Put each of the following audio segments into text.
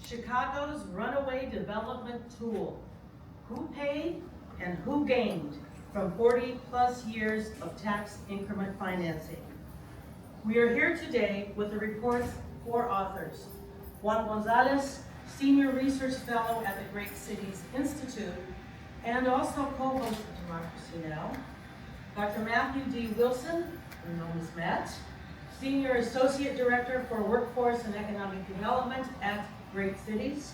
Chicago's Runaway development tool. Who paid and who gained from 40+ years of tax increment financing? We are here today with the report's 4 authors. Juan Gonzalez, Senior Research Fellow at the Great Cities Institute, and also co-host of Democracy Now!, Dr. Matthew D. Wilson, known as Matt, Senior Associate Director for Workforce and Economic Development at Great Cities,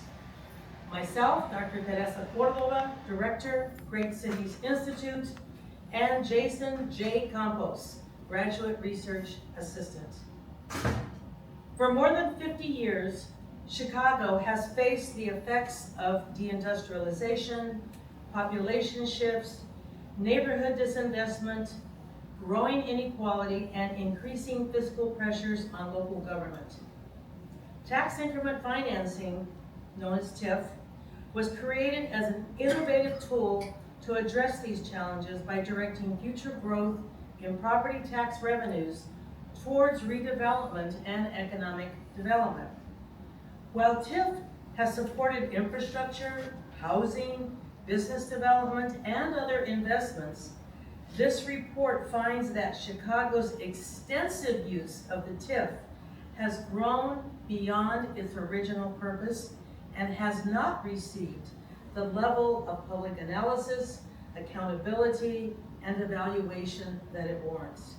myself, Dr. Teresa Cordova, Director, Great Cities Institute, and Jason J. Campos, Graduate Research Assistant. For more than 50 years, Chicago has faced the effects of deindustrialization, population shifts, neighborhood disinvestment, growing inequality, and increasing fiscal pressures on local government. Tax increment financing, known as TIF, was created as an innovative tool to address these challenges by directing future growth in property tax revenues towards redevelopment and economic development. While TIF has supported infrastructure, housing, business development, and other investments, this report finds that Chicago's extensive use of the TIF has grown beyond its original purpose and has not received the level of public analysis, accountability, and evaluation that it warrants.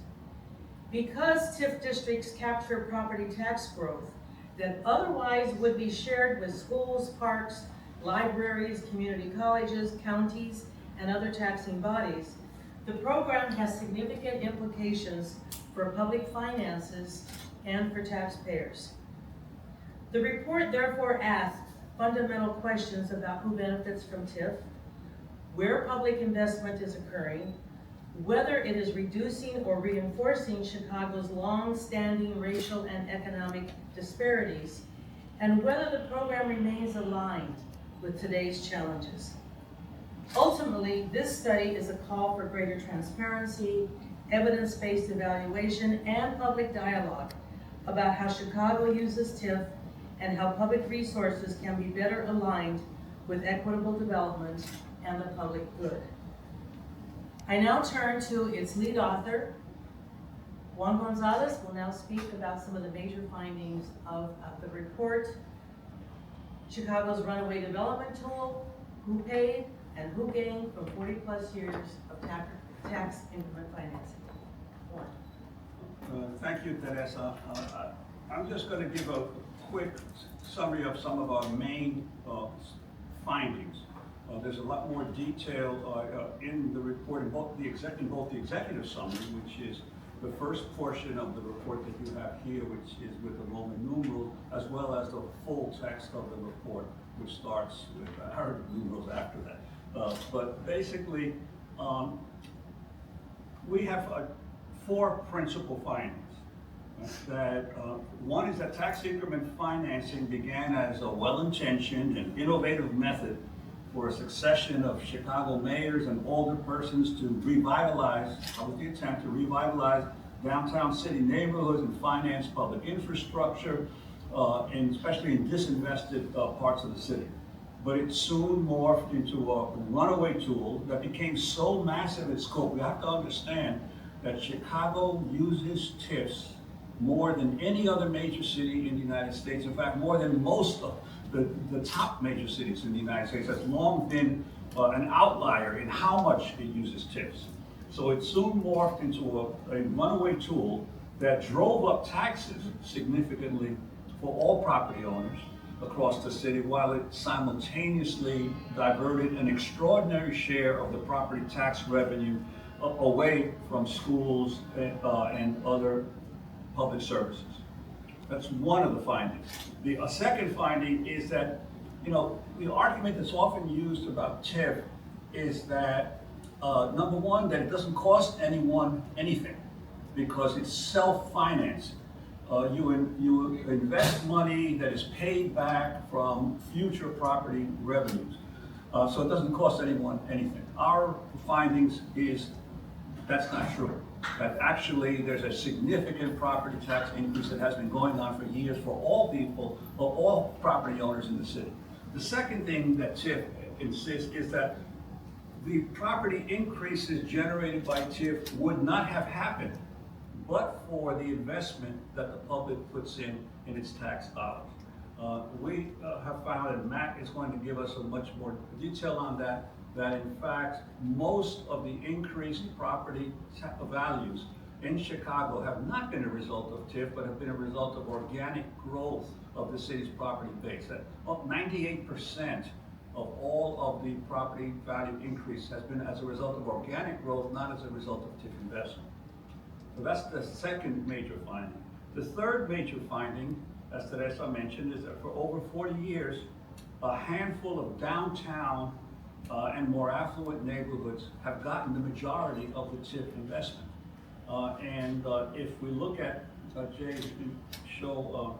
Because TIF districts capture property tax growth that otherwise would be shared with schools, parks, libraries, community colleges, counties, and other taxing bodies, the program has significant implications for public finances and for taxpayers. The report therefore asks fundamental questions about who benefits from TIF, where public investment is occurring, whether it is reducing or reinforcing Chicago's long-standing racial and economic disparities, and whether the program remains aligned with today's challenges. Ultimately, this study is a call for greater transparency, evidence-based evaluation, and public dialogue about how Chicago uses TIF and how public resources can be better aligned with equitable development and the public good. I now turn to its lead author. Juan Gonzalez will now speak about some of the major findings of the report, Chicago's Runaway Development Tool, who paid and who gained from 40+ years of tax increment financing. Juan. Thank you, Teresa. I'm just going to give a quick summary of some of our main findings. There's a lot more detail in the report, in both the executive summary, which is the first portion of the report that you have here, which is with the Roman numerals, as well as the full text of the report, which starts with Arabic numerals after that. But basically, we have 4 principal findings. That one is that tax increment financing began as a well-intentioned and innovative method for a succession of Chicago mayors and older persons to revitalize, with the attempt to revitalize downtown city neighborhoods and finance public infrastructure, and especially in disinvested parts of the city. But it soon morphed into a runaway tool that became so massive in scope. We have to understand that Chicago uses TIFs more than any other major city in the United States. In fact, more than most of the top major cities in the United States. Has long been an outlier in how much it uses TIFs. So it soon morphed into a runaway tool that drove up taxes significantly for all property owners across the city, while it simultaneously diverted an extraordinary share of the property tax revenue away from schools and other public services. That's one of the findings. The second finding is that, the argument that's often used about TIF is that, number one, that it doesn't cost anyone anything because it's self-financing. You invest money that is paid back from future property revenues. So it doesn't cost anyone anything. Our findings is that's not true. that actually there's a significant property tax increase that has been going on for years for all people, or all property owners in the city. The second thing that TIF insists is that the property increases generated by TIF would not have happened but for the investment that the public puts in its tax dollars. We have found, and Matt is going to give us a much more detail on that, that in fact, most of the increased property values in Chicago have not been a result of TIF, but have been a result of organic growth of the city's property base. That 98% of all of the property value increase has been as a result of organic growth, not as a result of TIF investment. So that's the second major finding. The third major finding, as Teresa mentioned, is that for over 40 years, a handful of downtown and more affluent neighborhoods have gotten the majority of the TIF investment. If we look at, Jay, if you show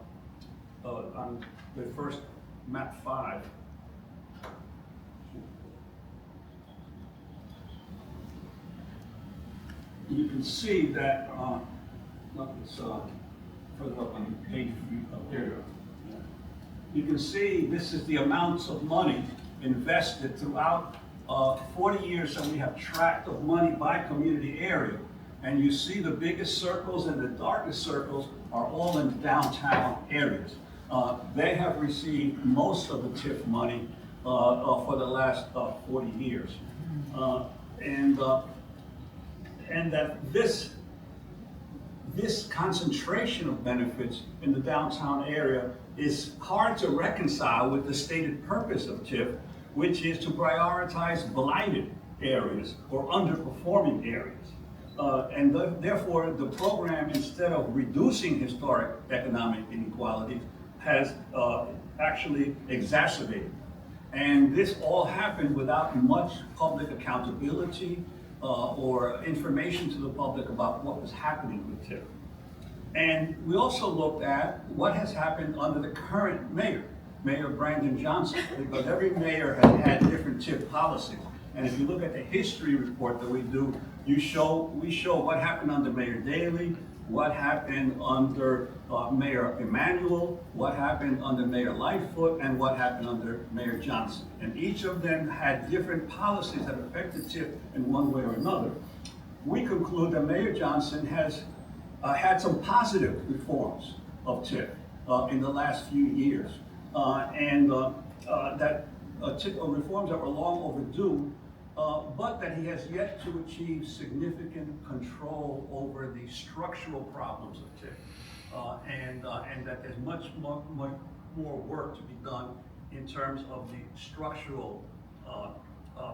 on the first map 5, you can see that, it's further up on the page, there you go. You can see this is the amounts of money invested throughout 40 years that we have tracked of money by community area. And you see the biggest circles and the darkest circles are all in downtown areas. They have received most of the TIF money for the last 40 years. And that this concentration of benefits in the downtown area is hard to reconcile with the stated purpose of TIF, which is to prioritize blighted areas or underperforming areas. Therefore, the program, instead of reducing historic economic inequality, has actually exacerbated. And this all happened without much public accountability or information to the public about what was happening with TIF. And we also looked at what has happened under the current mayor, Mayor Brandon Johnson, because every mayor has had different TIF policies. And if you look at the history report that we do, we show what happened under Mayor Daley, what happened under Mayor Emanuel, what happened under Mayor Lightfoot, and what happened under Mayor Johnson. And each of them had different policies that affected TIF in one way or another. We conclude that Mayor Johnson has had some positive reforms of TIF in the last few years, that reforms that were long overdue, but that he has yet to achieve significant control over the structural problems of TIF, and that there's much more work to be done in terms of the structural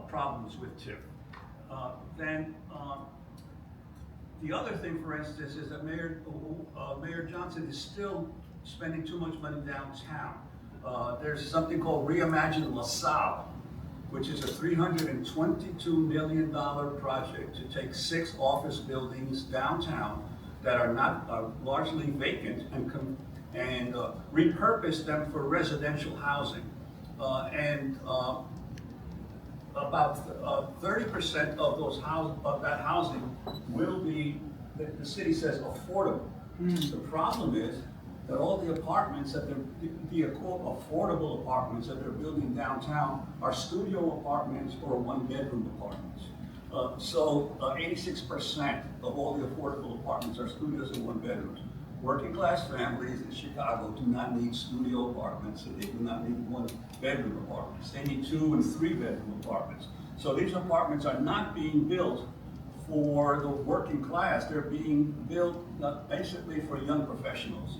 problems with TIF. The other thing, for instance, is that Mayor Johnson is still spending too much money downtown. There's something called Reimagine LaSalle, which is a $322 million project to take 6 office buildings downtown that are largely vacant and repurpose them for residential housing. About 30% of that housing will be, the city says, affordable. The problem is that all the apartments that the quote affordable apartments that they're building downtown are studio apartments or 1-bedroom apartments. So 86% of all the affordable apartments are studios and 1-bedrooms. Working class families in Chicago do not need studio apartments, and they do not need 1-bedroom apartments. They need 2- and 3-bedroom apartments. So these apartments are not being built for the working class. They're being built basically for young professionals,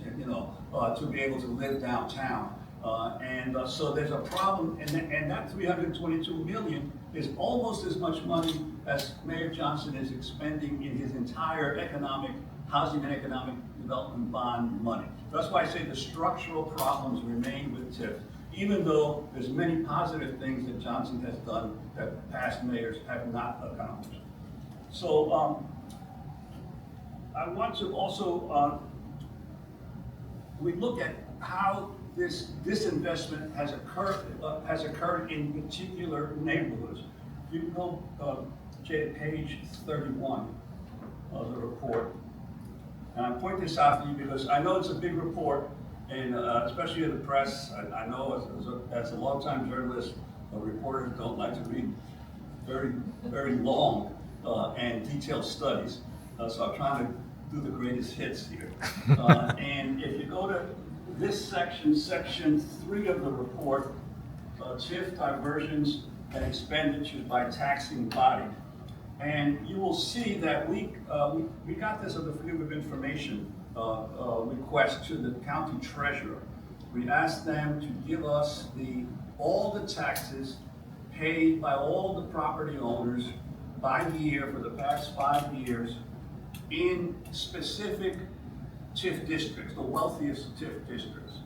to be able to live downtown. So there's a problem, and that $322 million is almost as much money as Mayor Johnson is expending in his entire housing and economic development bond money. That's why I say the structural problems remain with TIF, even though there's many positive things that Johnson has done that past mayors have not accomplished. So I want to also, we look at how this disinvestment has occurred in particular neighborhoods. You go, Jay, to page 31. of the report. And I point this out to you because I know it's a big report, and especially in the press. I know as a longtime journalist, reporters don't like to read very long and detailed studies. So I'm trying to do the greatest hits here. And if you go to this section, section 3 of the report, TIF diversions and expenditures by taxing body. And you will see that we got this as a Freedom of Information request to the county treasurer. We asked them to give us all the taxes paid by all the property owners by year for the past 5 years in specific TIF districts, the wealthiest TIF districts.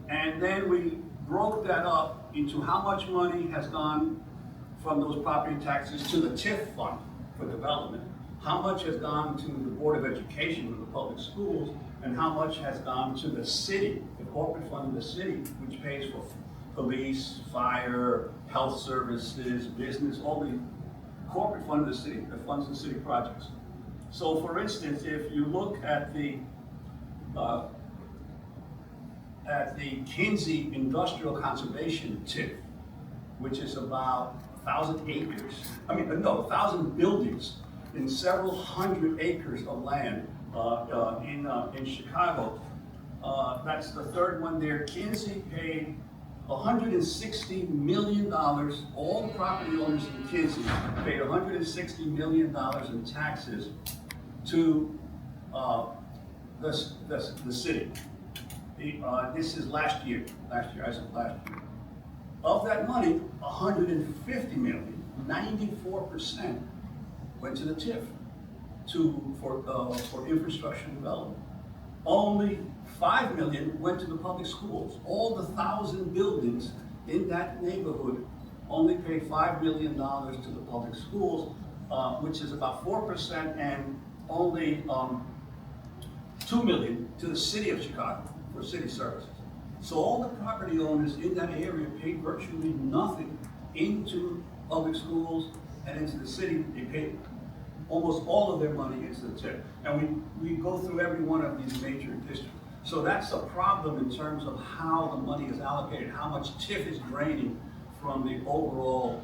And then we broke that up into how much money has gone from those property taxes to the TIF fund for development, how much has gone to the Board of Education of the public schools, and how much has gone to the city, the corporate fund of the city, which pays for police, fire, health services, business, all the corporate fund of the city that funds the city projects. So for instance, if you look at the Kinsey Industrial Conservation TIF, which is about 1,000 acres, 1,000 buildings in several hundred acres of land in Chicago. That's the third one there. Kinsey paid $160 million. All the property owners in Kinsey paid $160 million in taxes to the city. This is last year, as of last year. Of that money, $150 million, 94%, went to the TIF for infrastructure development. Only $5 million went to the public schools. All the 1,000 buildings in that neighborhood only pay $5 million to the public schools, which is about 4%, and only $2 million to the city of Chicago for city services. So all the property owners in that area paid virtually nothing into public schools and into the city. They paid almost all of their money into the TIF. And we go through every one of these major districts. So that's a problem in terms of how the money is allocated, how much TIF is draining from the overall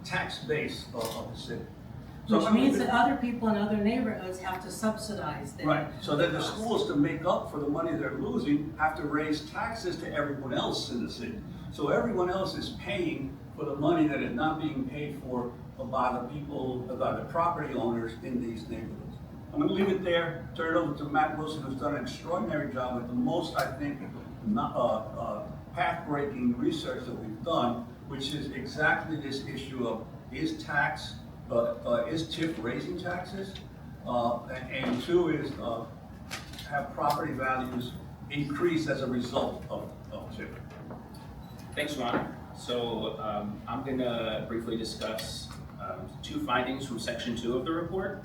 tax base of the city. So Which means that other people in other neighborhoods have to subsidize them. Right, so that the schools, to make up for the money they're losing, have to raise taxes to everyone else in the city. So everyone else is paying for the money that is not being paid for by the people, by the property owners in these neighborhoods. I'm going to leave it there, turn it over to Matt Wilson, who's done an extraordinary job with the most, I think, path-breaking research that we've done, which is exactly this issue of is TIF raising taxes? And two is have property values increase as a result of TIF? Thanks, Ron. So I'm going to briefly discuss 2 findings from section 2 of the report,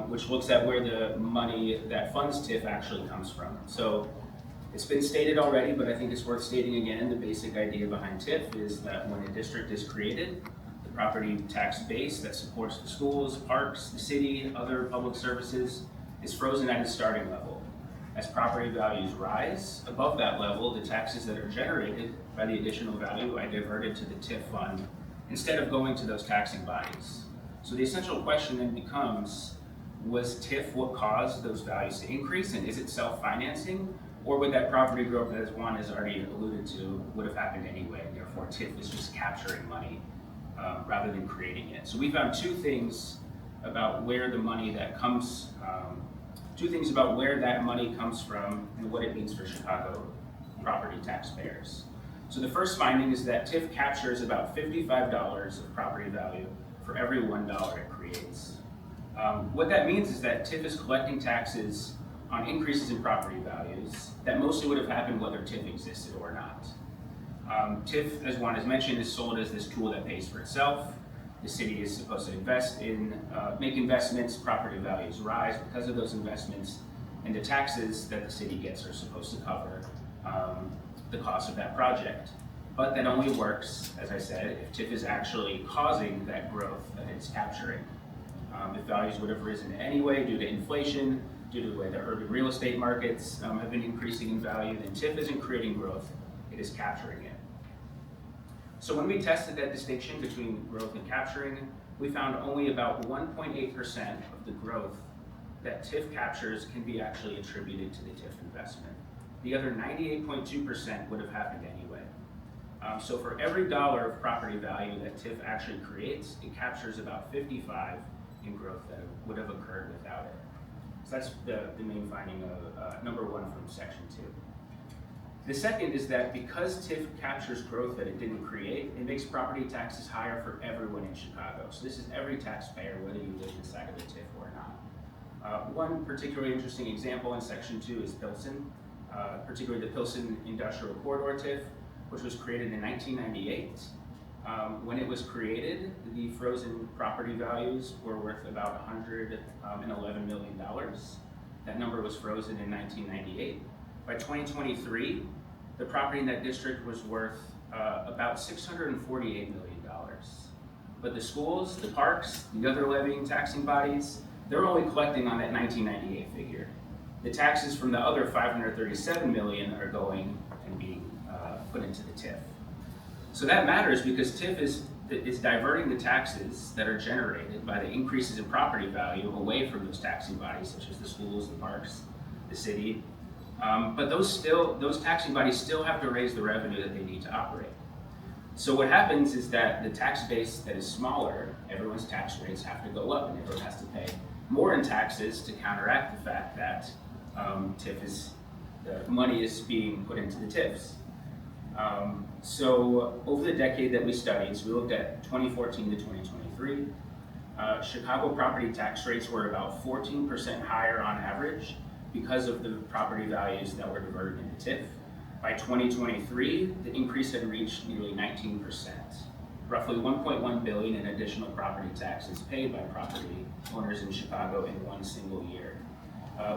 which looks at where the money that funds TIF actually comes from. So it's been stated already, but I think it's worth stating again. The basic idea behind TIF is that when a district is created, the property tax base that supports the schools, parks, the city, other public services is frozen at its starting level. As property values rise above that level, the taxes that are generated by the additional value are diverted to the TIF fund instead of going to those taxing bodies. So the essential question then becomes, was TIF what caused those values to increase, and is it self-financing? Or would that property growth, as Juan has already alluded to, would have happened anyway, and therefore TIF is just capturing money rather than creating it. So we found 2 things about where the money that comes, 2 things about where that money comes from and what it means for Chicago property taxpayers. So the first finding is that TIF captures about $55 of property value for every $1 it creates. What that means is that TIF is collecting taxes on increases in property values that mostly would have happened whether TIF existed or not. TIF, as Juan has mentioned, is sold as this tool that pays for itself. The city is supposed to invest in, make investments, property values rise because of those investments, and the taxes that the city gets are supposed to cover the cost of that project. But that only works, as I said, if TIF is actually causing that growth that it's capturing. If values would have risen anyway due to inflation, due to the way the urban real estate markets have been increasing in value, then TIF isn't creating growth, it is capturing it. So when we tested that distinction between growth and capturing, we found only about 1.8% of the growth that TIF captures can be actually attributed to the TIF investment. The other 98.2% would have happened anyway. So for every dollar of property value that TIF actually creates, it captures about 55 in growth that would have occurred without it. So that's the main finding of number one from section 2. The second is that because TIF captures growth that it didn't create, it makes property taxes higher for everyone in Chicago. So this is every taxpayer, whether you live inside of the TIF or not. One particularly interesting example in section 2 is Pilsen, particularly the Pilsen Industrial Corridor TIF, which was created in 1998. When it was created, the frozen property values were worth about $111 million. That number was frozen in 1998. By 2023, the property in that district was worth about $648 million. But the schools, the parks, the other levying taxing bodies, they're only collecting on that 1998 figure. The taxes from the other $537 million are going and being put into the TIF. So that matters because TIF is diverting the taxes that are generated by the increases in property value away from those taxing bodies, such as the schools, the parks, the city. But those taxing bodies still have to raise the revenue that they need to operate. So what happens is that the tax base that is smaller, everyone's tax rates have to go up and everyone has to pay more in taxes to counteract the fact that the money is being put into the TIFs. So over the decade that we studied, so we looked at 2014 to 2023, Chicago property tax rates were about 14% higher on average because of the property values that were diverted into TIF. By 2023, the increase had reached nearly 19%, roughly $1.1 billion in additional property taxes paid by property owners in Chicago in one single year.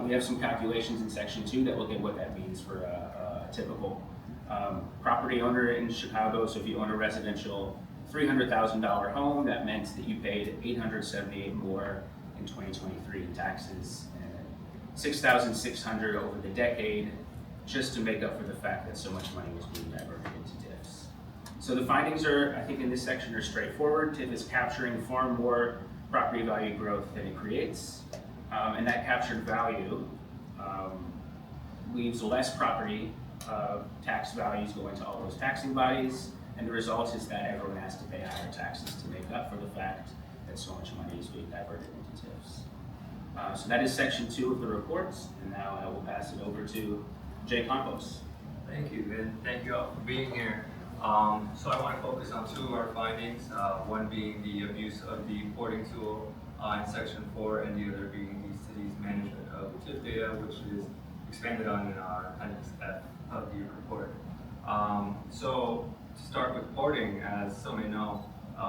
We have some calculations in section 2 that look at what that means for a typical property owner in Chicago. So if you own a residential $300,000 home, that meant that you paid $878 more in 2023 in taxes, and $6,600 over the decade, just to make up for the fact that so much money was being diverted into TIFs. So the findings are, I think in this section, are straightforward. TIF is capturing far more property value growth than it creates, and that captured value leaves less property tax values going to all those taxing bodies, and the result is that everyone has to pay higher taxes to make up for the fact that so much money is being diverted into TIFs. So that is section 2 of the reports, and now I will pass it over to Jay Campos. Thank you, and thank you all for being here. So I want to focus on 2 of our findings, one being the abuse of the porting tool in section 4, and the other being the city's management of the TIF data, which is expanded on in appendix F of the report. So to start with porting, as some may know,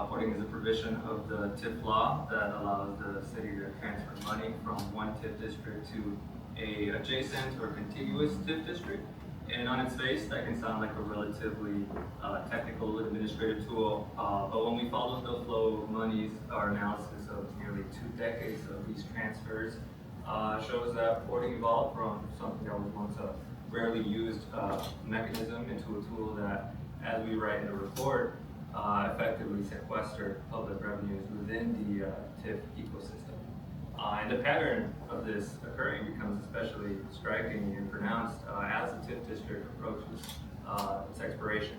porting is a provision of the TIF law that allows the city to transfer money from one TIF district to a adjacent or contiguous TIF district. And on its face, that can sound like a relatively technical administrative tool, but when we followed the flow of monies, our analysis of nearly 2 decades of these transfers shows that porting evolved from something that was once a rarely used mechanism into a tool that, as we write in the report, effectively sequestered public revenues within the TIF ecosystem. And the pattern of this occurring becomes especially striking and pronounced as the TIF district approaches its expiration.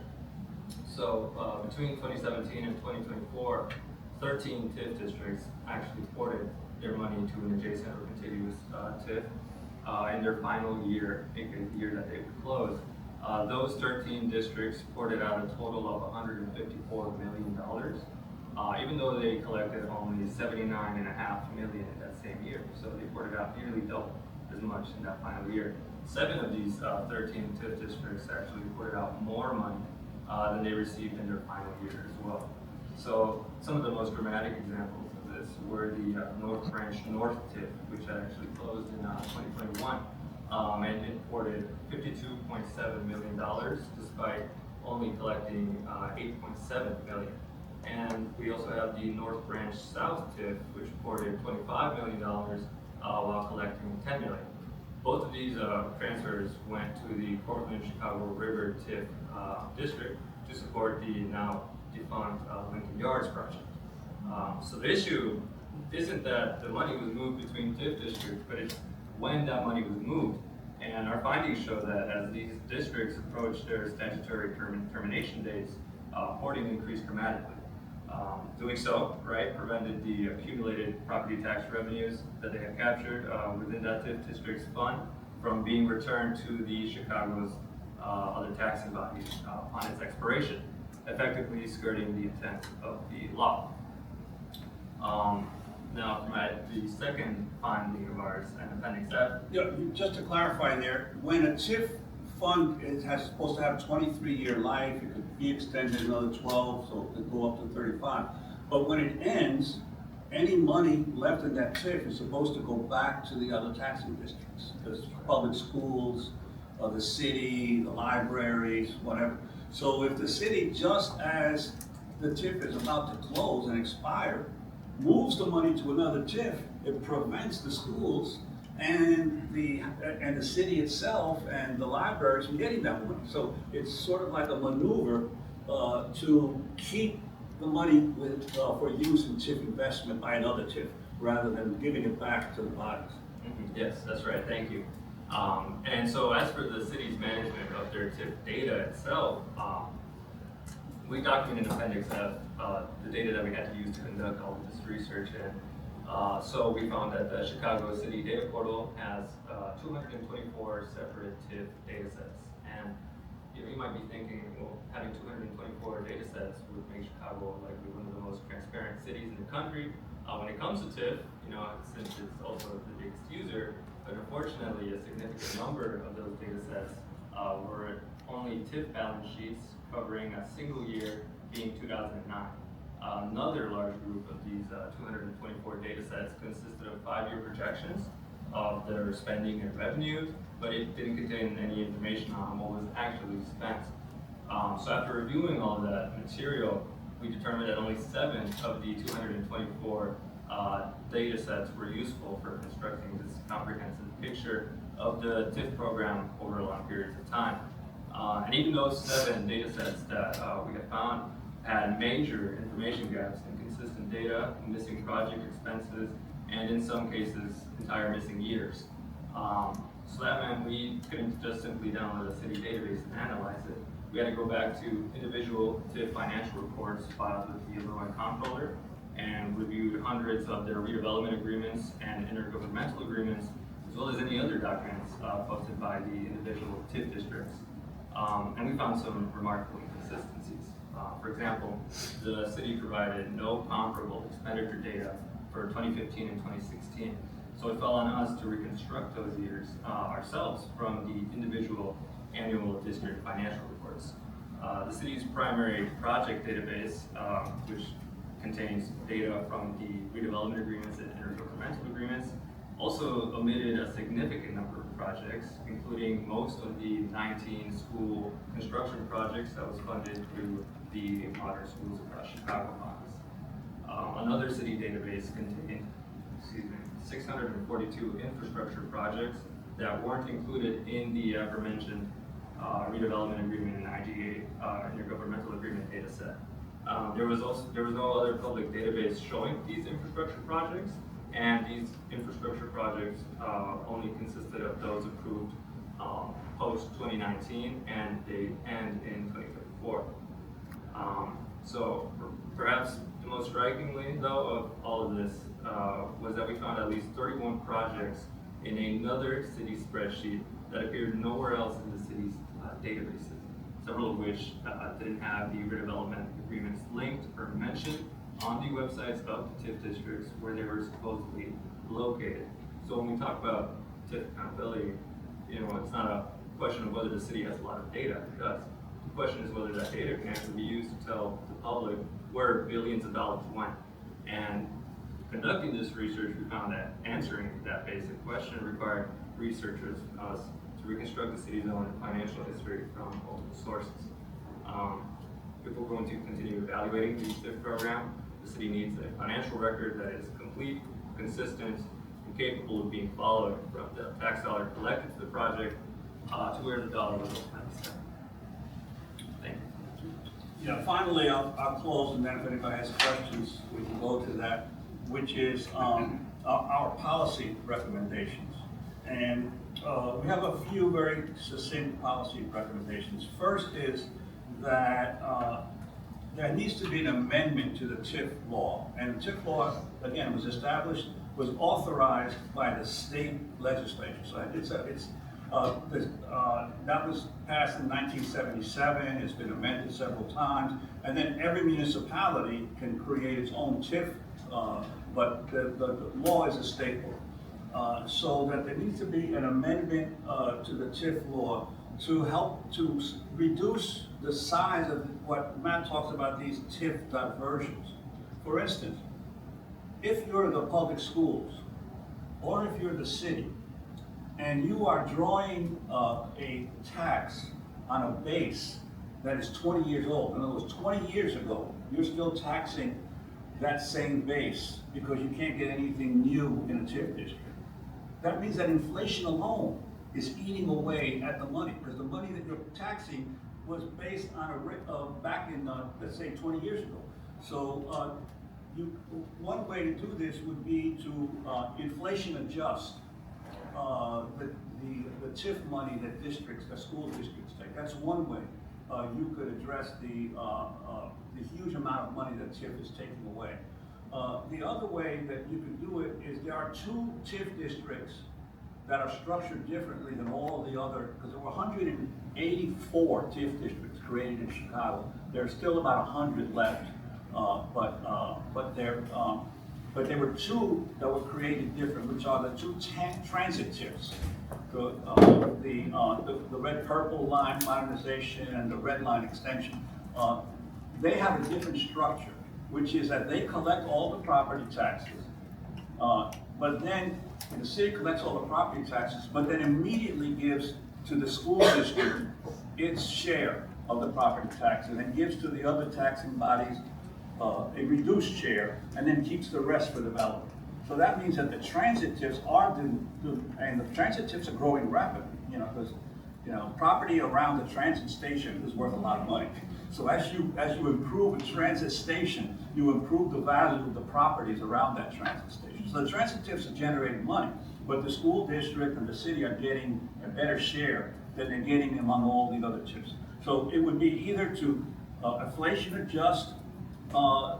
So between 2017 and 2024, 13 TIF districts actually ported their money to an adjacent or contiguous TIF in their final year, the year that they would close. Those 13 districts ported out a total of $154 million, even though they collected only $79.5 million in that same year. So they ported out nearly double as much in that final year. 7 of these 13 TIF districts actually ported out more money than they received in their final year as well. So some of the most dramatic examples of this were the North Branch North TIF, which had actually closed in 2021. And it ported $52.7 million despite only collecting $8.7 million. And we also have the North Branch South TIF, which reported $25 million while collecting $10 million. Both of these transfers went to the Portland-Chicago River TIF district to support the now defunct Lincoln Yards project. So the issue isn't that the money was moved between TIF districts, but it's when that money was moved. And our findings show that as these districts approached their statutory termination dates, hoarding increased dramatically. Doing so, right, prevented the accumulated property tax revenues that they had captured within that TIF district's fund from being returned to the Chicago's other taxing bodies upon its expiration, effectively skirting the intent of the law. Now, the second finding of ours, in Appendix F. Yeah, just to clarify there, when a TIF fund has supposed to have 23-year life, it could be extended another 12, so it could go up to 35. But when it ends, any money left in that TIF is supposed to go back to the other taxing districts. There's public schools, the city, the libraries, whatever. So if the city, just as the TIF is about to close and expire, moves the money to another TIF, it prevents the schools and the city itself and the libraries from getting that money. So it's sort of like a maneuver to keep the money for use in TIF investment by another TIF, rather than giving it back to the bodies. Mm-hmm. Yes, that's right, thank you. And so as for the city's management of their TIF data itself, we documented in Appendix F the data that we had to use to conduct all of this research. And so we found that the Chicago City Data Portal has 224 separate TIF data sets. And you might be thinking, well, having 224 data sets would make Chicago likely one of the most transparent cities in the country. When it comes to TIF, since it's also the biggest user, but unfortunately a significant number of those data sets were only TIF balance sheets covering a single year, being 2009. Another large group of these 224 data sets consisted of 5-year projections of their spending and revenues, but it didn't contain any information on what was actually spent. So after reviewing all of that material, we determined that only 7 of the 224 data sets were useful for constructing this comprehensive picture of the TIF program over long periods of time. And even those 7 data sets that we had found had major information gaps, inconsistent data, missing project expenses, and in some cases, entire missing years. So that meant we couldn't just simply download a city database and analyze it. We had to go back to individual TIF financial reports filed with the Illinois Comptroller and reviewed hundreds of their redevelopment agreements and intergovernmental agreements, as well as any other documents posted by the individual TIF districts. And we found some remarkable inconsistencies. For example, the city provided no comparable expenditure data for 2015 and 2016. So it fell on us to reconstruct those years ourselves from the individual annual district financial reports. The city's primary project database, which contains data from the redevelopment agreements and intergovernmental agreements, also omitted a significant number of projects, including most of the 19 school construction projects that was funded through the Modern Schools Across Chicago funds. Another city database contained 642 infrastructure projects that weren't included in the aforementioned redevelopment agreement and IGA intergovernmental agreement data set. There was no other public database showing these infrastructure projects, and these infrastructure projects only consisted of those approved post 2019 and in 2034. So perhaps the most strikingly, though, of all of this was that we found at least 31 projects in another city spreadsheet that appeared nowhere else in the city's databases, several of which didn't have the redevelopment agreements linked or mentioned on the websites of the TIF districts where they were supposedly located. So when we talk about TIF accountability, it's not a question of whether the city has a lot of data, because the question is whether that data can actually be used to tell the public where billions of dollars went. And conducting this research, we found that answering that basic question required researchers to reconstruct the city's own financial history from multiple sources. If we're going to continue evaluating the TIF program. The city needs a financial record that is complete, consistent, and capable of being followed from the tax dollar collected to the project to where the dollar was ultimately spent. Thank you. Yeah, finally, I'll close, and then if anybody has questions, we can go to that, which is our policy recommendations. And we have a few very succinct policy recommendations. First is that there needs to be an amendment to the TIF law. And the TIF law, again, was authorized by the state legislature. So that was passed in 1977, it's been amended several times, and then every municipality can create its own TIF, but the law is a state law. So that there needs to be an amendment to the TIF law to help to reduce the size of what Matt talks about, these TIF diversions. For instance, if you're the public schools, or if you're the city, and you are drawing a tax on a base that is 20 years old. In other words, 20 years ago, you're still taxing that same base because you can't get anything new in a TIF district. That means that inflation alone is eating away at the money, because the money that you're taxing was based on back in, let's say, 20 years ago. So one way to do this would be to inflation adjust the TIF money that school districts take. That's one way you could address the huge amount of money that TIF is taking away. The other way that you could do it is there are 2 TIF districts that are structured differently than all the other, because there were 184 TIF districts created in Chicago. There are still about 100 left, but there were 2 that were created different, which are the 2 transit TIFs. The red-purple line modernization and the red line extension. They have a different structure, which is that they collect all the property taxes, but then the city collects all the property taxes, but then immediately gives to the school district its share of the property taxes and gives to the other taxing bodies a reduced share, and then keeps the rest for development. So that means that the transit TIFs and the transit TIFs are growing rapidly, because property around the transit station is worth a lot of money. So as you improve a transit station, you improve the value of the properties around that transit station. So the transit TIFs are generating money, but the school district and the city are getting a better share than they're getting among all the other TIFs. So it would be either to inflation adjust the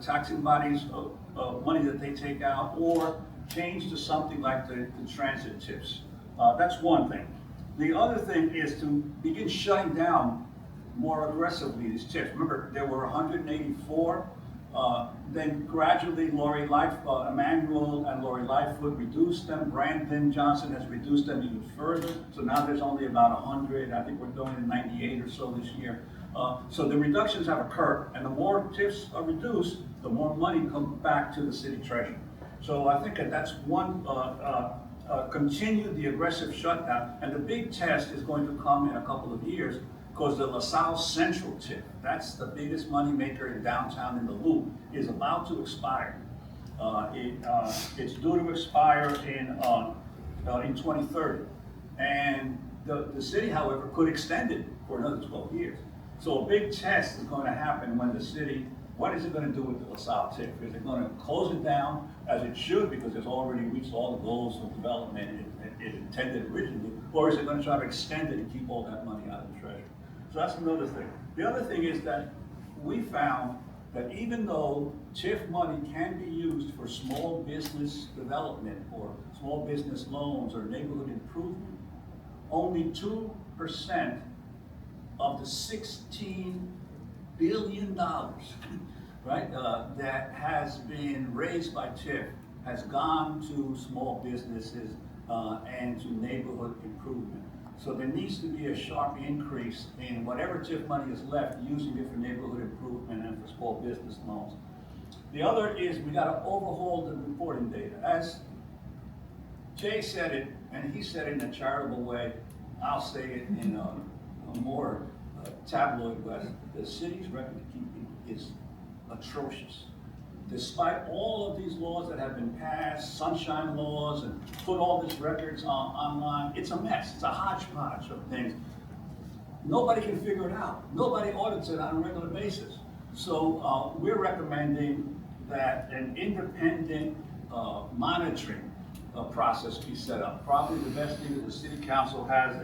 taxing bodies money that they take out, or change to something like the transit TIFs. That's one thing. The other thing is to begin shutting down more aggressively these TIFs. Remember, there were 184. Then gradually, Emmanuel and Lori Lightfoot reduced them. Brandon Johnson has reduced them even further. So now there's only about 100. I think we're going to 98 or so this year. So the reductions have occurred, and the more TIFs are reduced, the more money comes back to the city treasury. So I think that's one, continue the aggressive shutdown, and the big test is going to come in a couple of years, because the LaSalle Central TIF, that's the biggest money maker in downtown in the Loop, is about to expire. It's due to expire in 2030. And the city, however, could extend it for another 12 years. So a big test is going to happen when the city, what is it going to do with the LaSalle TIF? Is it going to close it down, as it should, because it's already reached all the goals of development it intended originally, or is it going to try to extend it and keep all that money out of the treasury? So that's another thing. The other thing is that we found that even though TIF money can be used for small business development or small business loans or neighborhood improvement, only 2% of the $16 billion, right, that has been raised by TIF has gone to small businesses and to neighborhood improvement. So there needs to be a sharp increase in whatever TIF money is left, using it for neighborhood improvement and for small business loans. The other is we got to overhaul the reporting data. As Jay said it, and he said it in a charitable way, I'll say it in a more tabloid West, the city's record keeping is atrocious. Despite all of these laws that have been passed, sunshine laws, and put all these records online, it's a mess. It's a hodgepodge of things. Nobody can figure it out. Nobody audits it on a regular basis. So we're recommending that an independent monitoring process be set up. Probably the best thing is the city council has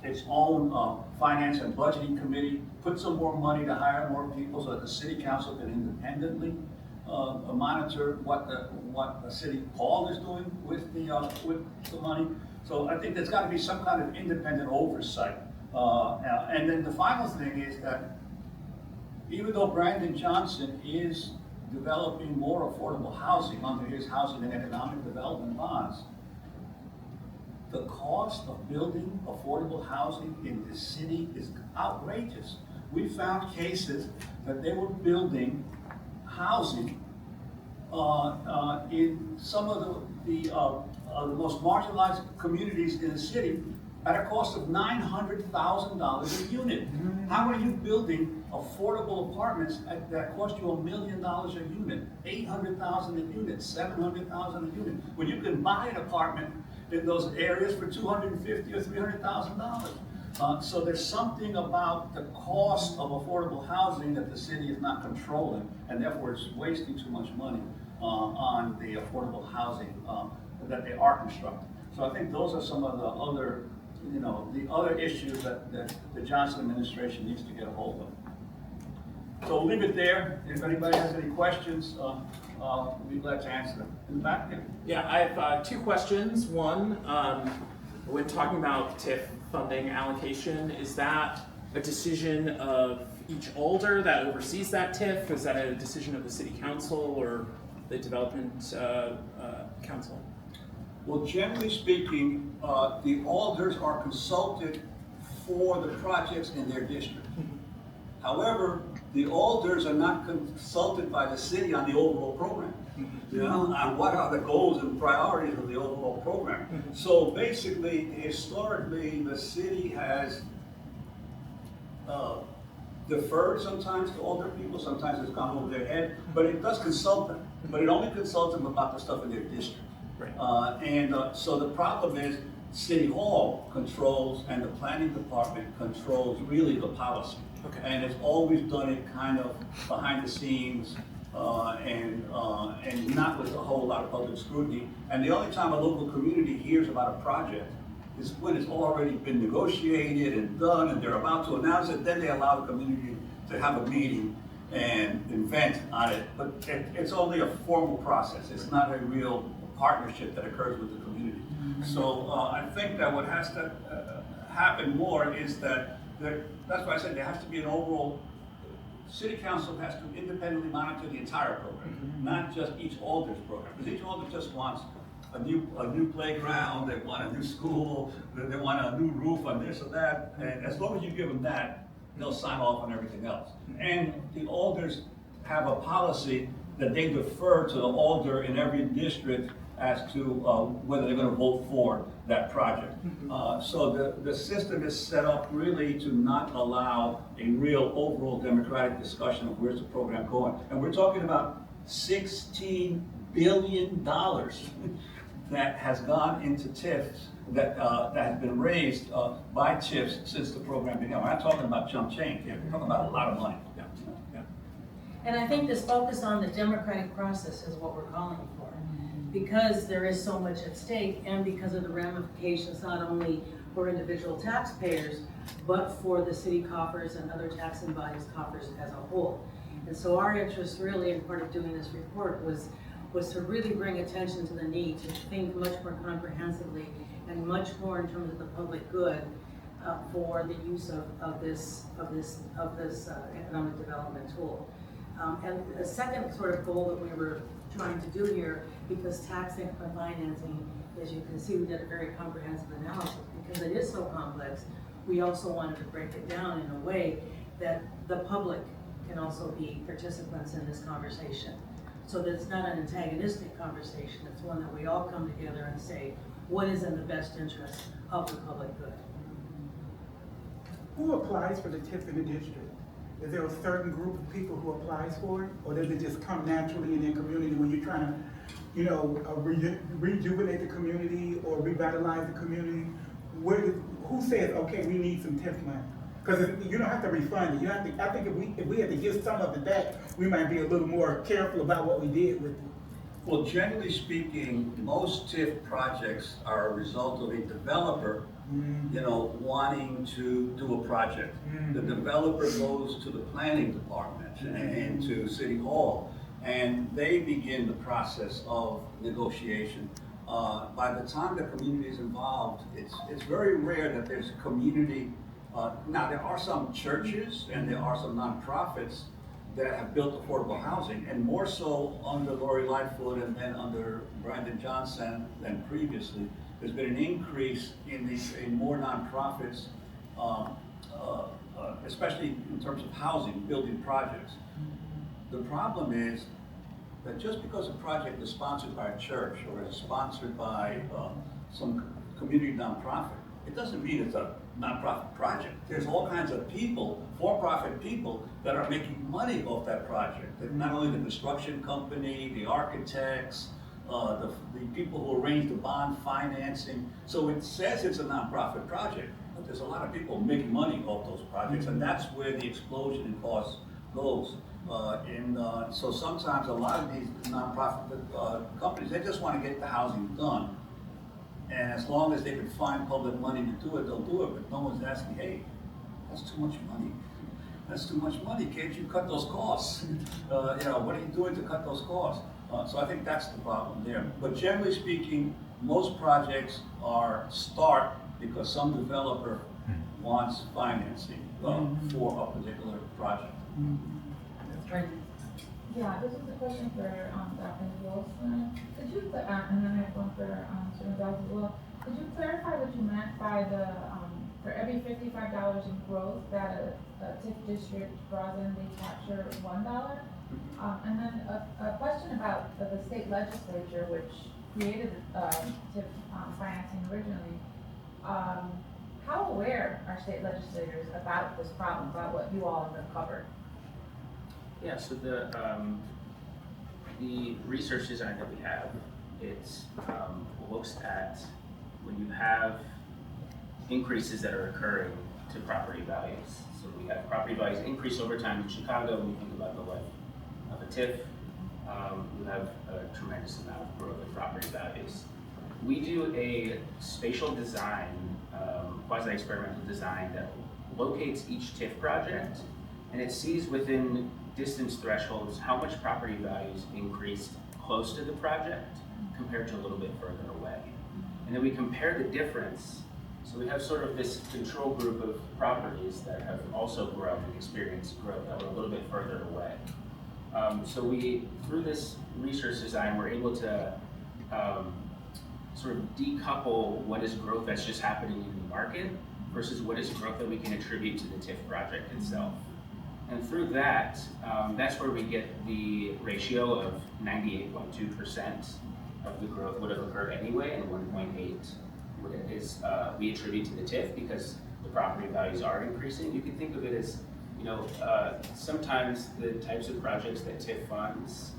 its own finance and budgeting committee, put some more money to hire more people so that the city council can independently monitor what the city hall is doing with the money. So I think there's got to be some kind of independent oversight. And then the final thing is that even though Brandon Johnson is developing more affordable housing under his housing and economic development bonds, the cost of building affordable housing in this city is outrageous. We found cases that they were building housing in some of the most marginalized communities in the city at a cost of $900,000 a unit. How are you building affordable apartments that cost you $1 million a unit, $800,000 a unit, $700,000 a unit, when you can buy an apartment in those areas for $250,000 or $300,000? So there's something about the cost of affordable housing that the city is not controlling, and therefore it's wasting too much money on the affordable housing that they are constructing. So I think those are some of the other, the other issues that the Johnson administration needs to get a hold of. So we'll leave it there. If anybody has any questions, we'll be glad to answer them. In the back there. Yeah, I have two questions. One, when talking about TIF funding allocation, is that a decision of each alder that oversees that TIF? Is that a decision of the city council or the development council? Well, generally speaking, the alders are consulted for the projects in their district. However, the alders are not consulted by the city on the overall program, on what are the goals and priorities of the overall program. So basically, historically, the city has deferred sometimes to older people, sometimes it's gone over their head, but it does consult them. But it only consults them about the stuff in their district. Right. So the problem is City Hall controls and the planning department controls really the policy. Okay. And it's always done it kind of behind the scenes and not with a whole lot of public scrutiny. And the only time a local community hears about a project is when it's already been negotiated and done and they're about to announce it, then they allow the community to have a meeting and invent on it. But it's only a formal process. It's not a real partnership that occurs with the community. So I think that what has to happen more is that that's why I said there has to be an overall, city council has to independently monitor the entire program, not just each alder's program. Because each alder just wants a new playground, they want a new school, they want a new roof on this or that. And as long as you give them that, they'll sign off on everything else. And the alders have a policy that they defer to the alder in every district as to whether they're going to vote for that project. So the system is set up really to not allow a real overall democratic discussion of where's the program going. And we're talking about $16 billion that has gone into TIFs that has been raised by TIFs since the program began. We're not talking about chump change here. We're talking about a lot of money. Yeah. And I think this focus on the democratic process is what we're calling for. Because there is so much at stake and because of the ramifications not only for individual taxpayers, but for the city coffers and other taxing bodies' coffers as a whole. And so our interest really in part of doing this report was to really bring attention to the need to think much more comprehensively and much more in terms of the public good for the use of this economic development tool. And a second sort of goal that we were trying to do here, because tax increment financing, as you can see, we did a very comprehensive analysis because it is so complex. We also wanted to break it down in a way that the public can also be participants in this conversation. So that it's not an antagonistic conversation, it's one that we all come together and say, what is in the best interest of the public good? Who applies for the TIF in the district? Is there a certain group of people who applies for it? Or does it just come naturally in their community when you're trying to, you know, rejuvenate the community or revitalize the community? Who says, okay, we need some TIF money? Because you don't have to refund it. You have to, I think if we had to give some of it back, we might be a little more careful about what we did with it. Well, generally speaking, most TIF projects are a result of a developer, you know, wanting to do a project. The developer goes to the planning department and to City Hall, and they begin the process of negotiation. By the time the community is involved, it's very rare that there's a community. Now, there are some churches and there are some nonprofits that have built affordable housing, and more so under Lori Lightfoot and then under Brandon Johnson than previously. There's been an increase in more nonprofits, especially in terms of housing, building projects. The problem is that just because a project is sponsored by a church or is sponsored by some community nonprofit, it doesn't mean it's a nonprofit project. There's all kinds of people, for-profit people, that are making money off that project. Not only the construction company, the architects, the people who arrange the bond financing. So it says it's a nonprofit project, but there's a lot of people making money off those projects, and that's where the explosion in costs goes. So sometimes a lot of these nonprofit companies, they just want to get the housing done. And as long as they can find public money to do it, they'll do it, but no one's asking, hey, that's too much money. That's too much money, can't you cut those costs? You know, what are you doing to cut those costs? So I think that's the problem there. But generally speaking, most projects start because some developer wants financing for a particular project. Yeah, this is a question for Dr. Wilson. Could you, and then I have one for Mr. Gonzalez as well. Could you clarify what you meant by the, for every $55 in growth that a TIF district draws in, they capture $1? And then a question about the state legislature, which created TIF financing originally. How aware are state legislators about this problem, about what you all have covered? Yeah, so the research design that we have, it's looks at when you have increases that are occurring to property values. So we have property values increase over time in Chicago. When we think about the life of a TIF, we have a tremendous amount of growth in property values. We do a spatial design, quasi-experimental design that locates each TIF project, and it sees within distance thresholds how much property values increased close to the project compared to a little bit further away. And then we compare the difference. So we have sort of this control group of properties that have also grown and experienced growth that were a little bit further away. So we, through this research design, we're able to sort of decouple what is growth that's just happening in the market versus what is growth that we can attribute to the TIF project itself. And through that, that's where we get the ratio of 98.2% of the growth would have occurred anyway, and 1.8 is we attribute to the TIF because the property values are increasing. You can think of it as, you know, sometimes the types of projects that TIF funds,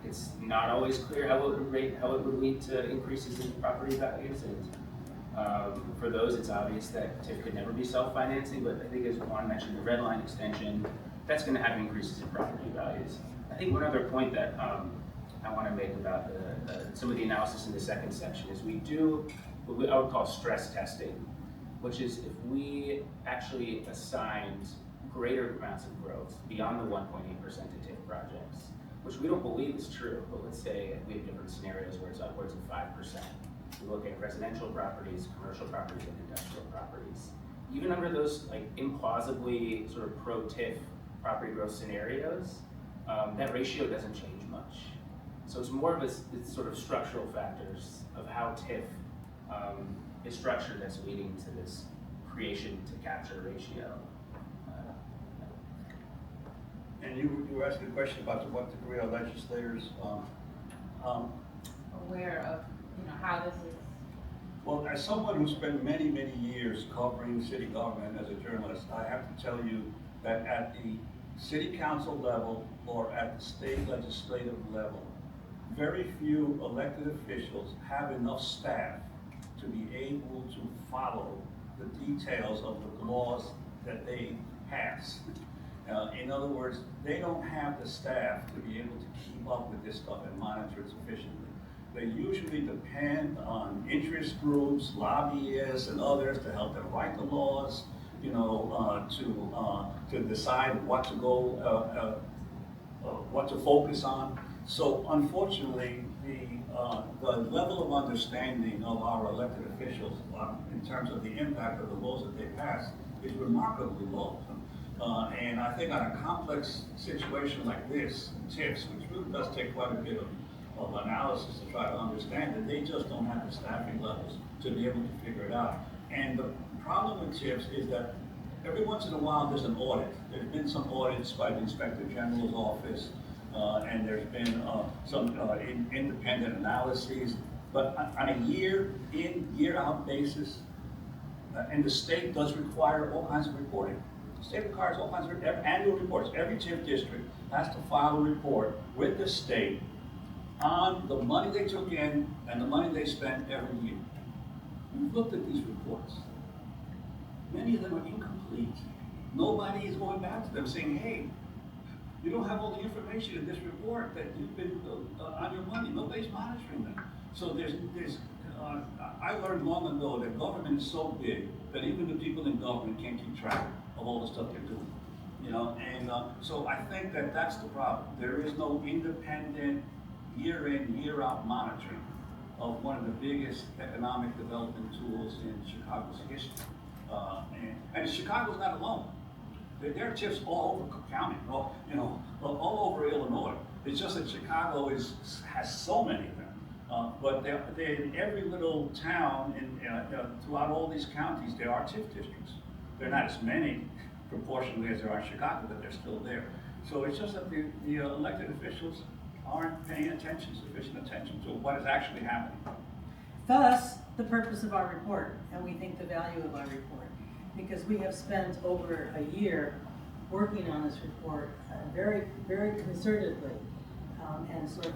it's not always clear how it would lead to increases in property values. And for those, it's obvious that TIF could never be self-financing, but I think as Juan mentioned, the red line extension, that's going to have increases in property values. I think one other point that I want to make about some of the analysis in the second section is we do what I would call stress testing, which is if we actually assigned greater amounts of growth beyond the 1.8% to TIF projects, which we don't believe is true, but let's say we have different scenarios where it's upwards of 5%. We look at residential properties, commercial properties, and industrial properties. Even under those like implausibly sort of pro-TIF property growth scenarios, that ratio doesn't change much. So it's more of it's sort of structural factors of how TIF is structured that's leading to this creation to capture ratio. And you were asking a question about to what degree are legislators Aware of, you know, how this is Well, as someone who spent many, many years covering city government as a journalist, I have to tell you that at the city council level or at the state legislative level, very few elected officials have enough staff to be able to follow the details of the laws that they pass. In other words, they don't have the staff to be able to keep up with this stuff and monitor it sufficiently. They usually depend on interest groups, lobbyists, and others to help them write the laws, to decide what to go, what to focus on. So unfortunately, the level of understanding of our elected officials in terms of the impact of the laws that they pass is remarkably low. And I think on a complex situation like this, TIFs, which really does take quite a bit of analysis to try to understand it, they just don't have the staffing levels to be able to figure it out. And the problem with TIFs is that every once in a while there's an audit. There's been some audits by the Inspector General's office, and there's been some independent analyses. But on a year in, year out basis, and the state does require all kinds of reporting. The state requires all kinds of annual reports. Every TIF district has to file a report with the state on the money they took in and the money they spent every year. We've looked at these reports. Many of them are incomplete. Nobody is going back to them saying, hey, you don't have all the information in this report that you've been on your money. Nobody's monitoring them. So I learned long ago that government is so big that even the people in government can't keep track of all the stuff they're doing. And so I think that that's the problem. There is no independent year in, year out monitoring of one of the biggest economic development tools in Chicago's history. And Chicago's not alone. There are TIFs all over Cook County, all over Illinois. It's just that Chicago has so many of them. But they're in every little town throughout all these counties, there are TIF districts. They're not as many proportionally as there are in Chicago, but they're still there. So it's just that the elected officials aren't paying sufficient attention to what is actually happening. Thus, the purpose of our report, and we think the value of our report, because we have spent over a year working on this report very, very concertedly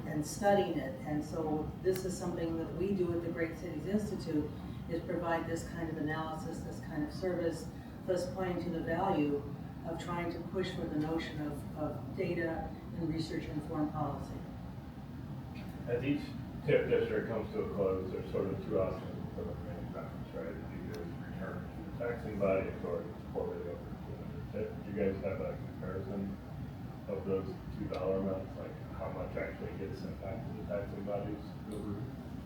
and studying it. And so this is something that we do at the Great Cities Institute, is provide this kind of analysis, this kind of service, thus pointing to the value of trying to push for the notion of data and research-informed policy. As each TIF district comes to a close, there's sort of two options for the manufacturers, right? Either return to the taxing body or forward over to another TIF. Do you guys have a comparison of those $2 amounts, like how much actually gets sent back to the taxing bodies over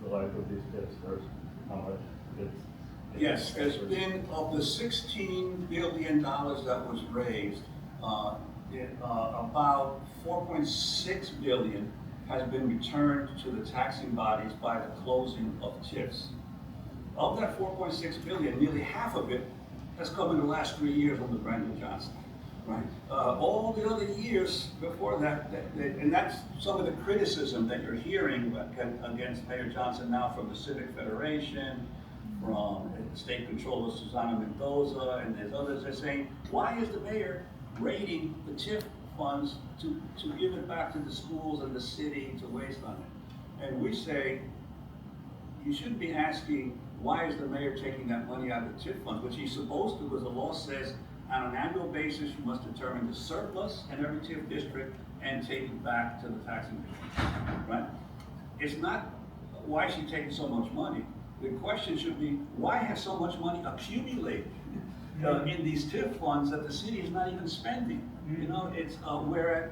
the life of these TIFs versus how much gets? Yes, there's been, of the $16 billion that was raised, about $4.6 billion has been returned to the taxing bodies by the closing of TIFs. Of that $4.6 billion, nearly half of it has come in the last 3 years under Brandon Johnson, right? All the other years before that, and that's some of the criticism that you're hearing against Mayor Johnson now from the Civic Federation, from State Controller Susana Mendoza, and there's others. They're saying, why is the mayor raiding the TIF funds to give it back to the schools and the city to waste on it? And we say, you shouldn't be asking, why is the mayor taking that money out of the TIF funds, which he's supposed to, because the law says on an annual basis, you must determine the surplus in every TIF district and take it back to the taxing district, right? It's not, why is he taking so much money? The question should be, why has so much money accumulated in these TIF funds that the city is not even spending? It's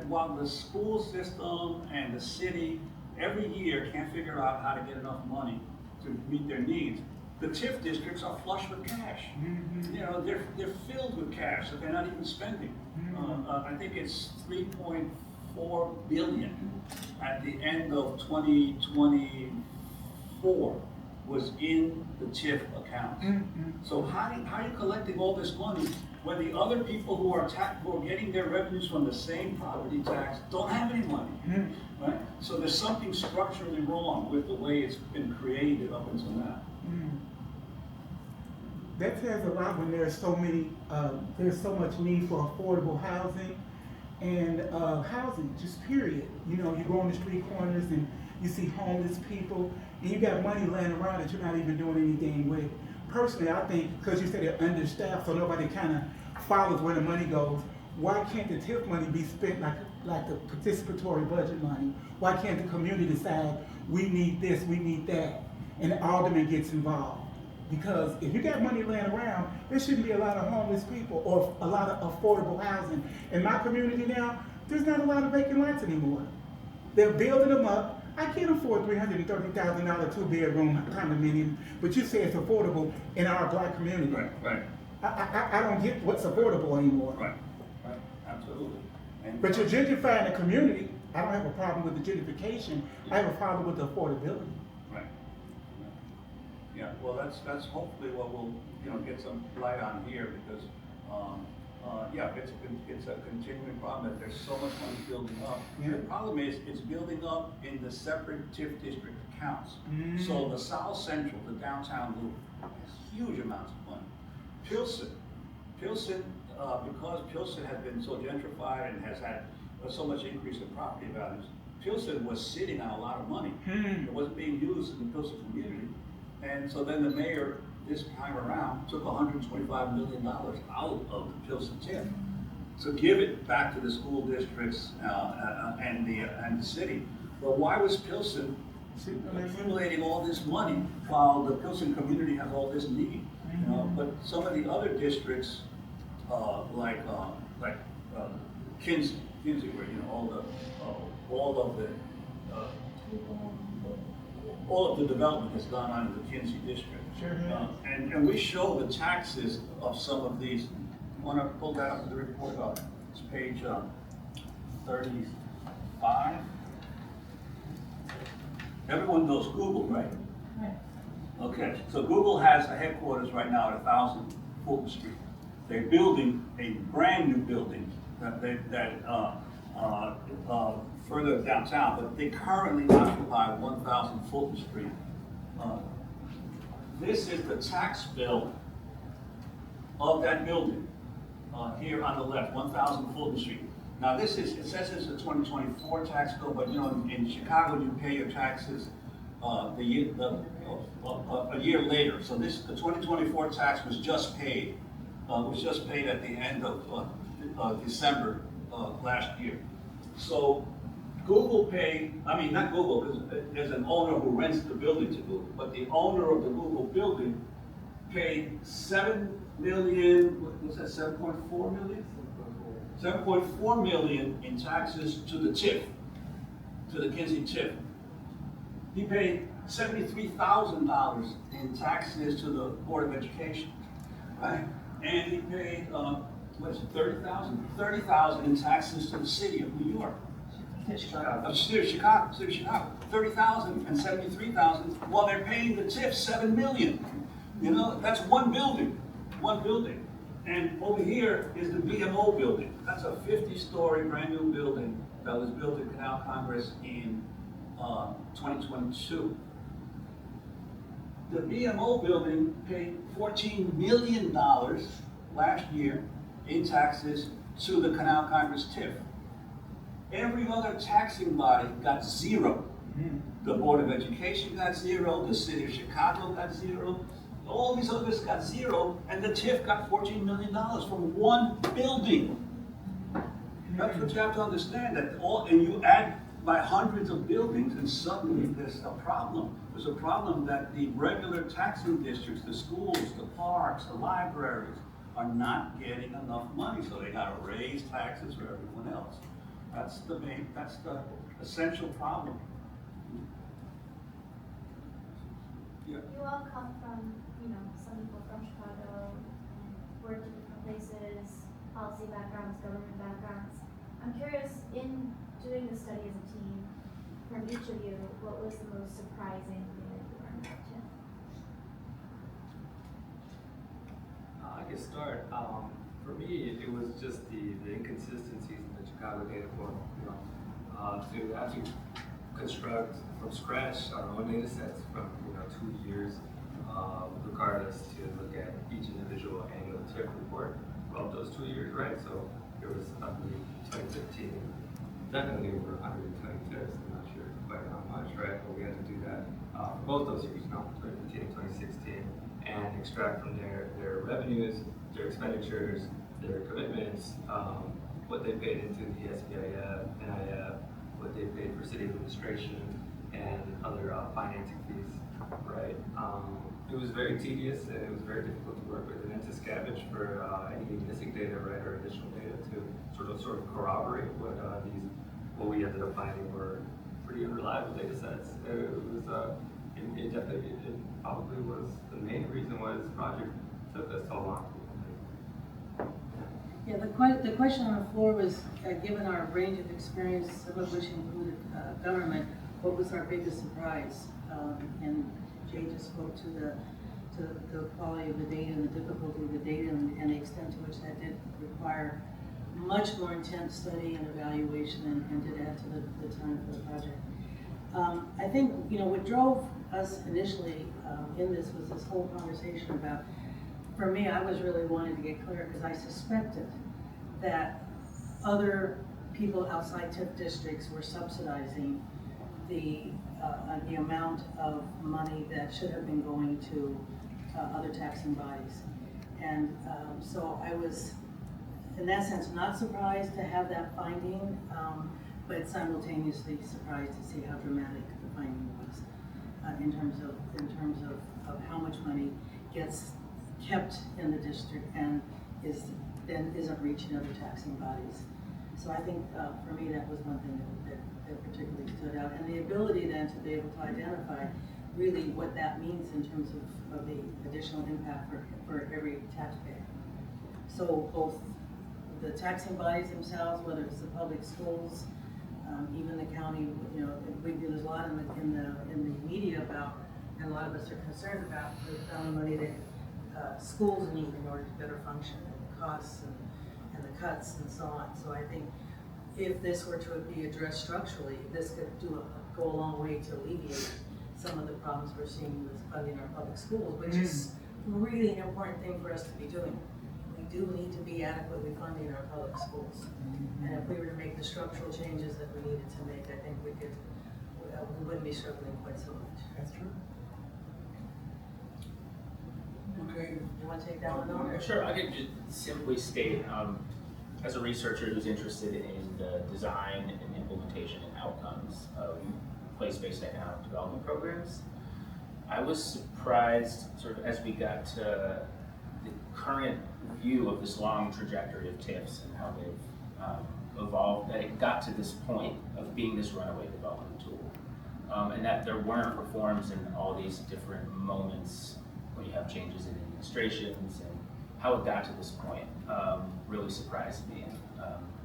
while the school system and the city every year can't figure out how to get enough money to meet their needs, the TIF districts are flush with cash. They're filled with cash that they're not even spending. I think it's $3.4 billion at the end of 2024 was in the TIF accounts. So how are you collecting all this money when the other people who are getting their revenues from the same property tax don't have any money, right? So there's something structurally wrong with the way it's been created up until now. That says a lot when there's so many, there's so much need for affordable housing and housing, just period. You know, you go on the street corners and you see homeless people, and you got money laying around that you're not even doing anything with. Personally, I think because you said they're understaffed, so nobody kind of follows where the money goes. Why can't the TIF money be spent like the participatory budget money? Why can't the community decide we need this, we need that, and the alderman gets involved? Because if you got money laying around, there shouldn't be a lot of homeless people or a lot of affordable housing. In my community now, there's not a lot of vacant lots anymore. They're building them up. I can't afford $330,000 two-bedroom condominium, but you say it's affordable in our black community. Right. I don't get what's affordable anymore. Right, absolutely. And But you're gentrifying the community. I don't have a problem with the gentrification. I have a problem with the affordability. Right. Yeah, well, that's hopefully what we'll, get some light on here, because, yeah, it's a continuing problem that there's so much money building up. Yeah. The problem is, it's building up in the separate TIF district accounts. So the South Central, the downtown loop, has huge amounts of money. Pilsen, because Pilsen has been so gentrified and has had so much increase in property values, Pilsen was sitting on a lot of money. It wasn't being used in the Pilsen community. And so then the mayor, this time around, took $125 million out of the Pilsen TIF to give it back to the school districts and the city. But why was Pilsen accumulating all this money while the Pilsen community has all this need? But some of the other districts, like Kinsey, where all of the development has gone on in the Kinsey district. Sure. And we show the taxes of some of these. You want to pull that up to the report? It's page 35. Everyone knows Google, right? Right. Okay, so Google has a headquarters right now at 1000 Fulton Street. They're building a brand new building further downtown, but they currently occupy 1000 Fulton Street. This is the tax bill of that building here on the left, 1000 Fulton Street. Now it says it's a 2024 tax bill, but in Chicago you pay your taxes a year later. So the 2024 tax was just paid. At the end of December last year. So Google not Google, because there's an owner who rents the building to Google, but the owner of the Google building paid $7 million, what's that, 7.4 million? 7.4 million in taxes to the TIF, to the Kinsey TIF. He paid $73,000 in taxes to the Board of Education, right? And he paid, $30,000 in taxes to the city of New York. City of Chicago, $30,000 and $73,000, while they're paying the TIF $7 million. That's one building. And over here is the BMO building. That's a 50-story brand new building that was built at Canal Congress in 2022. The BMO building paid $14 million last year in taxes to the Canal Congress TIF. Every other taxing body got zero. The Board of Education got zero, the City of Chicago got zero, all these others got zero, and the TIF got $14 million from one building. That's what you have to understand, and you add by hundreds of buildings, and suddenly there's a problem. There's a problem that the regular taxing districts, the schools, the parks, the libraries, are not getting enough money, so they gotta raise taxes for everyone else. That's the essential problem. Yeah. You all come from, some people from Chicago and worked in different places, policy backgrounds, government backgrounds. I'm curious, in doing the study as a team, from each of you, what was the most surprising thing that you learned about TIF? I can start. For me, it was just the inconsistencies in the Chicago data portal. To actually construct from scratch our own data sets from 2 years required us to look at each individual annual TIF report of those 2 years, right? So there was, I believe, 2015, definitely over 120 TIFs. I'm not sure quite how much, right? But we had to do that for both those years, 2015 and 2016, and extract from their revenues, their expenditures, their commitments, what they paid into the SBIF, NIF, what they paid for city administration, and other financing fees, right? It was very tedious and it was very difficult to work with, and then to scavenge for any missing data, right, or additional data to sort of corroborate what we ended up finding were pretty unreliable data sets. It was it definitely it probably was the main reason why this project took us so long. Yeah, the question on the floor was, given our range of experience, some of which included government, what was our biggest surprise? And Jay just spoke to the quality of the data and the difficulty of the data and the extent to which that did require much more intense study and evaluation and did add to the time for the project. I think, what drove us initially in this was this whole conversation about, for me, I was really wanting to get clear because I suspected that other people outside TIF districts were subsidizing the amount of money that should have been going to other taxing bodies. And so I was, in that sense, not surprised to have that finding, but simultaneously surprised to see how dramatic the finding was in terms of how much money gets kept in the district and isn't reaching other taxing bodies. So I think for me that was one thing that particularly stood out, and the ability then to be able to identify really what that means in terms of the additional impact for every taxpayer. So both the taxing bodies themselves, whether it's the public schools, even the county, there's a lot in the media about, and a lot of us are concerned about the amount of money that schools need in order to better function, and the costs and the cuts and so on. So I think if this were to be addressed structurally, this could go a long way to alleviate some of the problems we're seeing with funding our public schools, which is really an important thing for us to be doing. We do need to be adequately funding our public schools. And if we were to make the structural changes that we needed to make, I think we wouldn't be struggling quite so much. That's true. Okay. You want to take that one on? Sure, I could just simply state, as a researcher who's interested in the design and implementation and outcomes of place-based economic development programs, I was surprised sort of as we got to the current view of this long trajectory of TIFs and how they've evolved, that it got to this point of being this runaway development tool. And that there weren't reforms in all these different moments when you have changes in administrations, and how it got to this point really surprised me.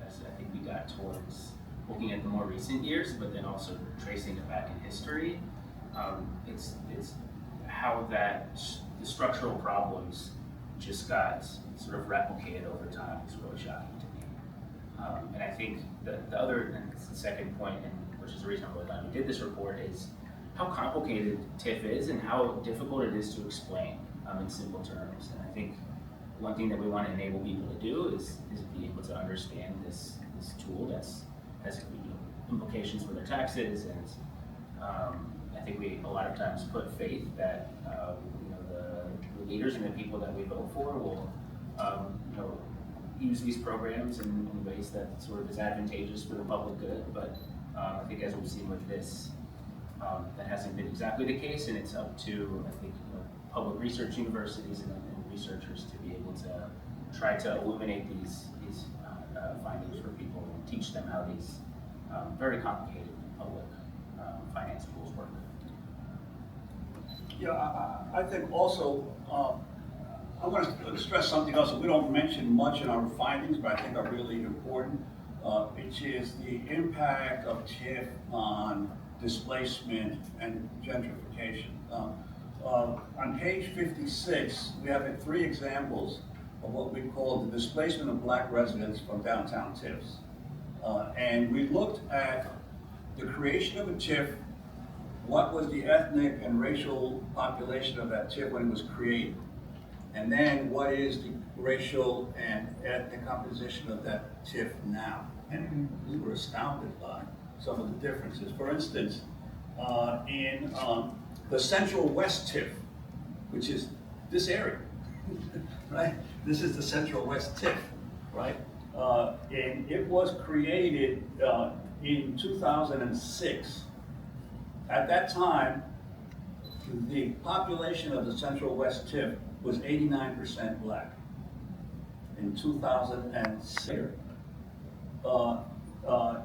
As I think we got towards looking at the more recent years, but then also tracing it back in history, it's how the structural problems just got sort of replicated over time is really shocking to me. And I think the other, and it's the second point, and which is the reason I'm really glad we did this report, is how complicated TIF is and how difficult it is to explain in simple terms. And I think one thing that we want to enable people to do is be able to understand this tool that has implications for their taxes, and I think we a lot of times put faith that the leaders and the people that we vote for will use these programs in ways that sort of is advantageous for the public good. But I think as we've seen with this, that hasn't been exactly the case, and it's up to, I think, public research universities and researchers to be able to try to illuminate these findings for people and teach them how these very complicated public finance tools work. Yeah, I think also, I want to stress something else that we don't mention much in our findings, but I think are really important, which is the impact of TIF on displacement and gentrification. On page 56, we have 3 examples of what we call the displacement of Black residents from downtown TIFs. And we looked at the creation of a TIF what was the ethnic and racial population of that TIF when it was created? And then what is the racial and ethnic composition of that TIF now? And we were astounded by some of the differences. For instance, in the Central West TIF, which is this area, right? This is the Central West TIF, right? And it was created in 2006. At that time, the population of the Central West TIF was 89% black. In 2006,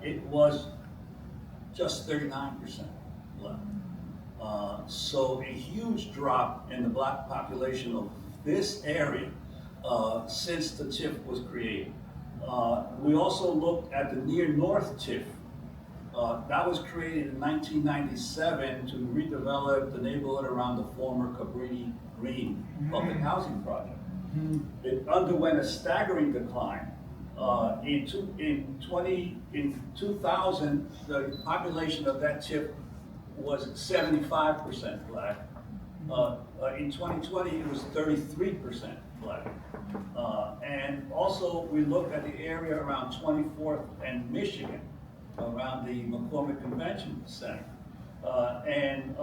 it was just 39% black. So a huge drop in the black population of this area since the TIF was created. We also looked at the Near North TIF. That was created in 1997 to redevelop the neighborhood around the former Cabrini Green public housing project. It underwent a staggering decline. In 2000, the population of that TIF was 75% black. In 2020, it was 33% black. And also, we looked at the area around 24th and Michigan, around the McCormick Convention Center. In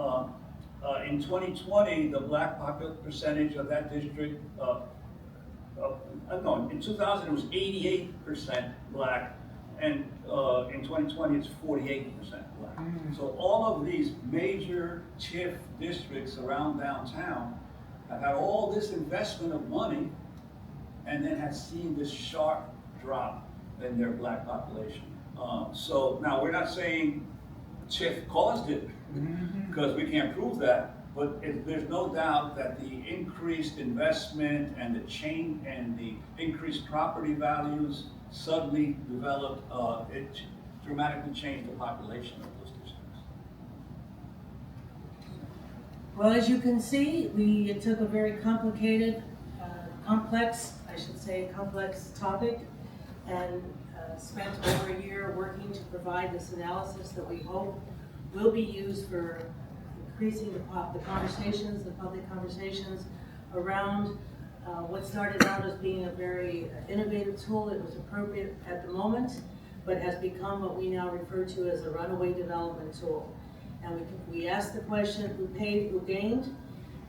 2020, the black percentage of that district, in 2000 it was 88% black, and in 2020 it's 48% black. So all of these major TIF districts around downtown have had all this investment of money and then have seen this sharp drop in their black population. So now we're not saying TIF caused it, because we can't prove that, but there's no doubt that the increased investment and the change and the increased property values suddenly developed, it dramatically changed the population of those districts. Well, as you can see, we took a very complicated, complex topic and spent over a year working to provide this analysis that we hope will be used for increasing the public conversations around what started out as being a very innovative tool. It was appropriate at the moment, but has become what we now refer to as a runaway development tool. And we asked the question, who paid, who gained?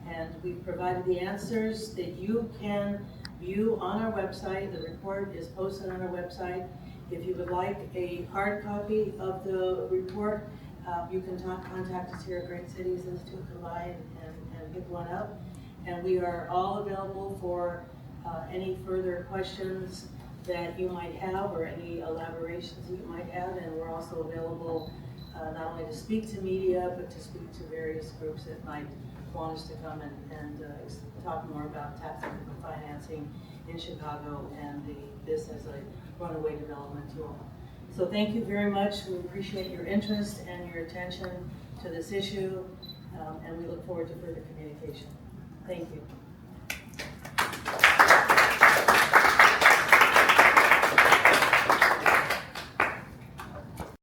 And we've provided the answers that you can view on our website. The report is posted on our website. If you would like a hard copy of the report, you can contact us here at Great Cities Institute, come by and pick one up. And we are all available for any further questions that you might have or any elaborations that you might have. And we're also available not only to speak to media, but to speak to various groups that might want us to come and talk more about tax increment financing in Chicago and this as a runaway development tool. So thank you very much. We appreciate your interest and your attention to this issue, and we look forward to further communication. Thank you.